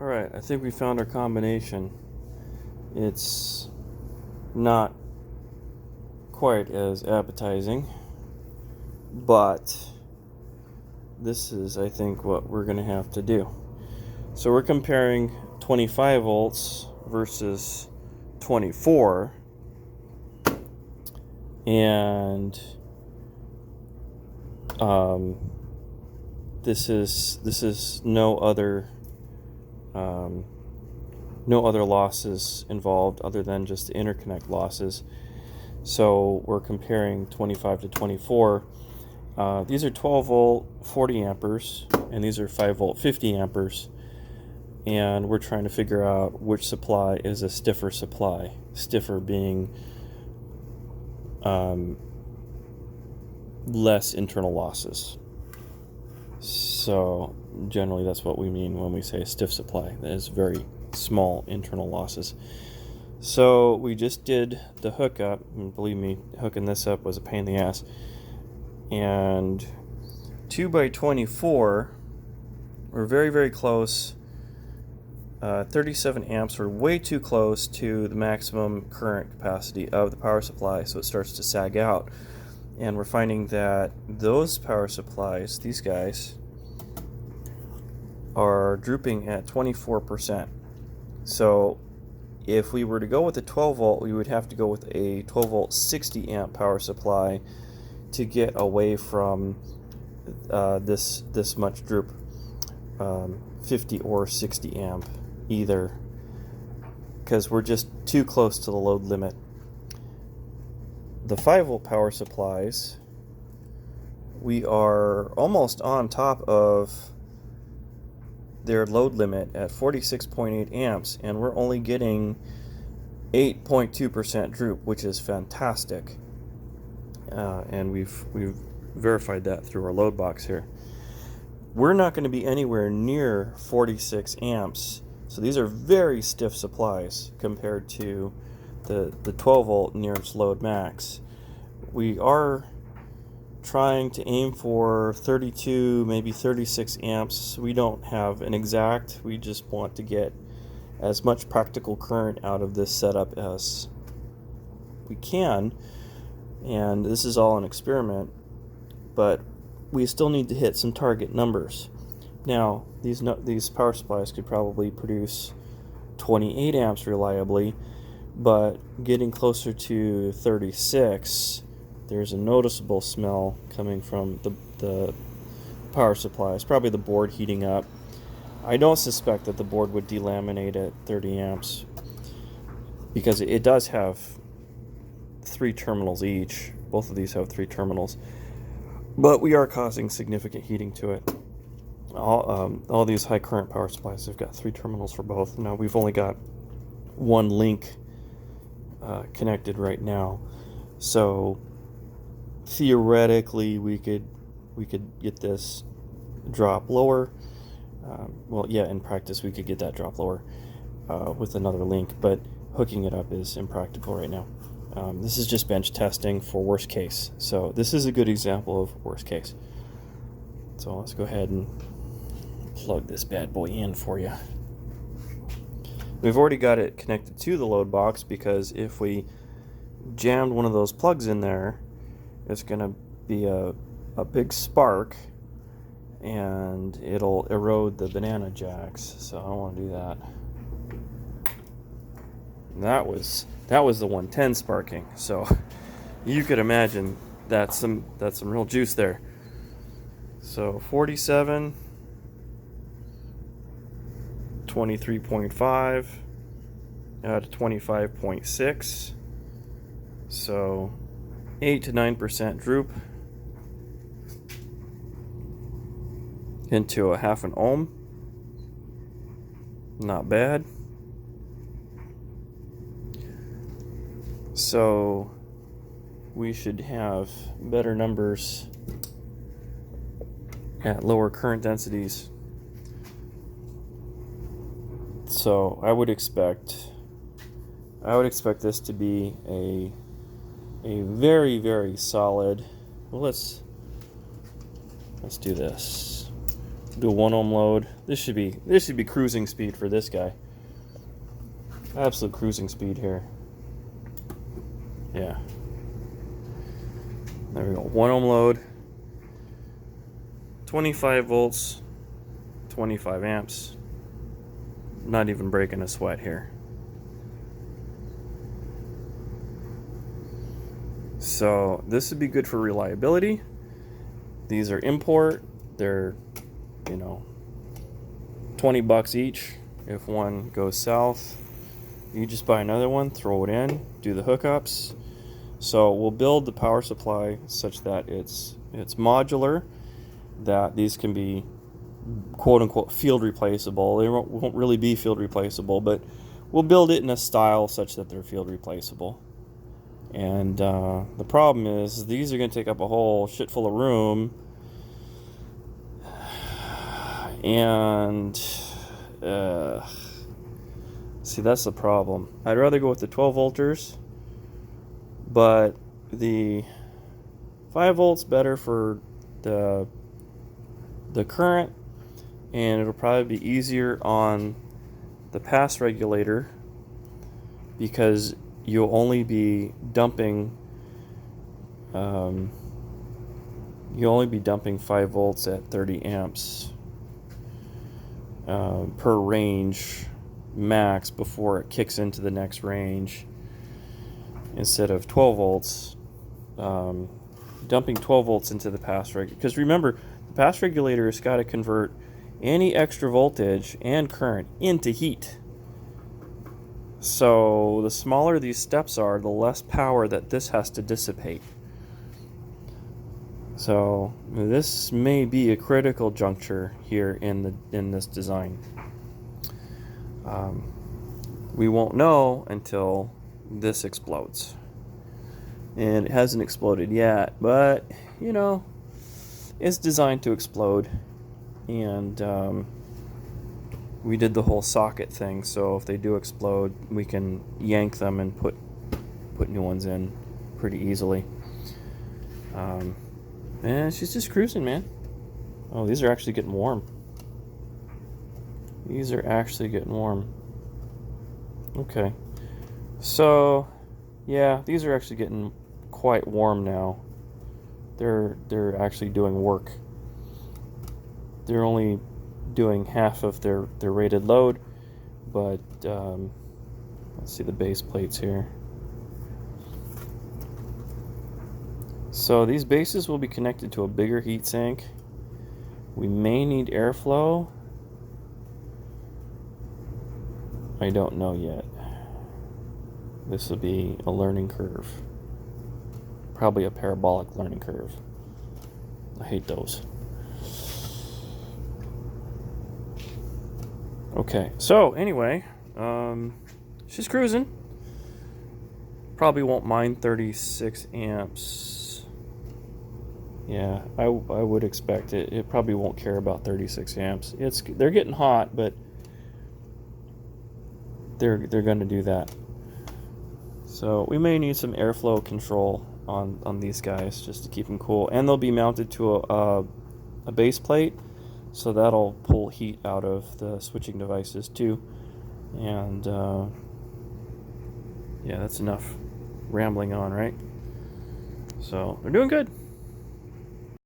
Alright, I think we found our combination. It's not quite as appetizing, but this is, I think, what we're going to have to do. So we're comparing 25 volts versus 24, and this is no other losses involved other than just the interconnect losses. So we're comparing 25 to 24. These are 12 volt 40 amperes, and these are 5 volt 50 amperes. And we're trying to figure out which supply is a stiffer supply. Stiffer being less internal losses. So generally that's what we mean when we say stiff supply. That is very small internal losses. So we just did the hookup, and believe me, hooking this up was a pain in the ass. And 2x24, we're very, very close. 37 amps, we're way too close to the maximum current capacity of the power supply, so it starts to sag out. And we're finding that those power supplies, these guys, are drooping at 24%. So if we were to go with a 12 volt, we would have to go with a 12 volt 60 amp power supply to get away from this much droop, 50 or 60 amp either, because we're just too close to the load limit. The 5 volt power supplies, we are almost on top of their load limit at 46.8 amps, and we're only getting 8.2% droop, which is fantastic. And we've verified that through our load box here. We're not going to be anywhere near 46 amps, so these are very stiff supplies compared to the 12 volt nearest load max. We are trying to aim for 32, maybe 36 amps. We don't have an exact, we just want to get as much practical current out of this setup as we can, and this is all an experiment, but we still need to hit some target numbers. Now, these power supplies could probably produce 28 amps reliably, but getting closer to 36, there's a noticeable smell coming from the power supply. It's probably the board heating up. I don't suspect that the board would delaminate at 30 amps because it does have 3 terminals each. Both of these have 3 terminals, but we are causing significant heating to it. All these high current power supplies have got 3 terminals for both. Now we've only got one link connected right now, so theoretically we could get this drop lower. Well, yeah, in practice we could get that drop lower with another link, but hooking it up is impractical right now. This is just bench testing for worst case, so this is a good example of worst case. So let's go ahead and plug this bad boy in for you. We've already got it connected to the load box, because if we jammed one of those plugs in there, it's going to be a big spark and it'll erode the banana jacks, so I don't want to do that. That was the 110 sparking, so you could imagine that's some real juice there. So 47, 23.5 out of 25.6, so 8 to 9% droop into a half an ohm. Not bad. So we should have better numbers at lower current densities. So I would expect this to be a very, very solid. Well, let's do this. do a 1 ohm load. This should be cruising speed for this guy. Absolute cruising speed here. Yeah. There we go. 1 ohm load. 25 volts. 25 amps. Not even breaking a sweat here. So this would be good for reliability. These are import. They're, you know, $20 each. If one goes south, you just buy another one, throw it in, do the hookups. So we'll build the power supply such that it's modular, that these can be quote unquote field replaceable. They won't really be field replaceable, but we'll build it in a style such that they're field replaceable. And the problem is these are going to take up a whole shit full of room, and see, that's the problem. I'd rather go with the 12 volters, but the 5 volts better for the current, and it'll probably be easier on the pass regulator because you'll only be dumping 5 volts at 30 amps per range max before it kicks into the next range, instead of 12 volts. Dumping 12 volts into the pass regulator, because remember, the pass regulator has got to convert any extra voltage and current into heat. So the smaller these steps are, the less power that this has to dissipate. So this may be a critical juncture here in this design. We won't know until this explodes, and it hasn't exploded yet, but you know, it's designed to explode. And we did the whole socket thing, so if they do explode, we can yank them and put new ones in pretty easily. And she's just cruising, man. Oh, these are actually getting warm. These are actually getting warm. Okay. So, yeah, these are actually getting quite warm now. They're actually doing work. They're only doing half of their rated load, but let's see the base plates here. So these bases will be connected to a bigger heat sink. We may need airflow. I don't know yet. This will be a learning curve. Probably a parabolic learning curve. I hate those. Okay, so anyway, she's cruising. Probably won't mind 36 amps. Yeah, I would expect it. It probably won't care about 36 amps. They're getting hot, but they're going to do that. So we may need some airflow control on these guys just to keep them cool, and they'll be mounted to a base plate, so that'll pull heat out of the switching devices too. And yeah, that's enough rambling on, right? So they're doing good.